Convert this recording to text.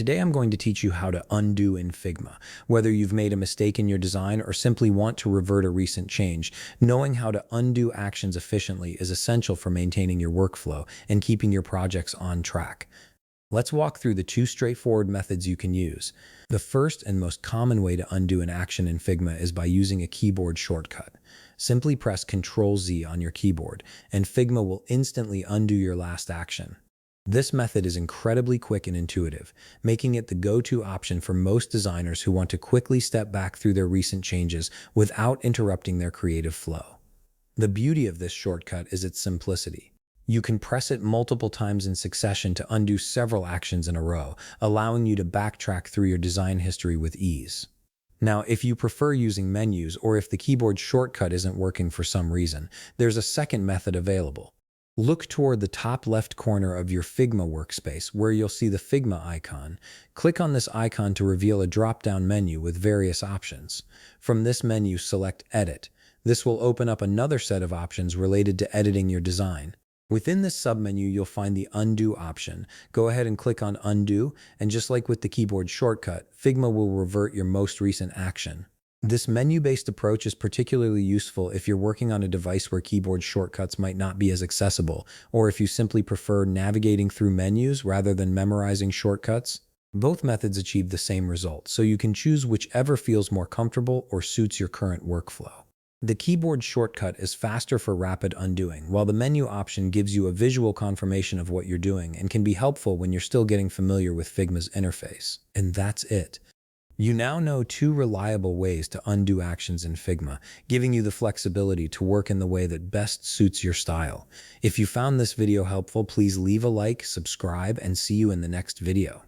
today I'm going to teach you how to undo in Figma. Whether you've made a mistake in your design or simply want to revert a recent change, knowing how to undo actions efficiently is essential for maintaining your workflow and keeping your projects on track. Let's walk through the two straightforward methods you can use. The first and most common way to undo an action in Figma is by using a keyboard shortcut. Simply press Ctrl-Z on your keyboard, and Figma will instantly undo your last action. This method is incredibly quick and intuitive, making it the go-to option for most designers who want to quickly step back through their recent changes without interrupting their creative flow. The beauty of this shortcut is its simplicity. You can press it multiple times in succession to undo several actions in a row, allowing you to backtrack through your design history with ease. Now, if you prefer using menus or if the keyboard shortcut isn't working for some reason, there's a second method available. Look toward the top left corner of your Figma workspace where you'll see the Figma icon. Click on this icon to reveal a drop-down menu with various options. From this menu, select Edit. This will open up another set of options related to editing your design. Within this submenu, you'll find the Undo option. Go ahead and click on Undo, and just like with the keyboard shortcut, Figma will revert your most recent action. This menu-based approach is particularly useful if you're working on a device where keyboard shortcuts might not be as accessible, or if you simply prefer navigating through menus rather than memorizing shortcuts. Both methods achieve the same result, so you can choose whichever feels more comfortable or suits your current workflow. The keyboard shortcut is faster for rapid undoing, while the menu option gives you a visual confirmation of what you're doing and can be helpful when you're still getting familiar with Figma's interface. And that's it. You now know two reliable ways to undo actions in Figma, giving you the flexibility to work in the way that best suits your style. If you found this video helpful, please leave a like, subscribe, and see you in the next video.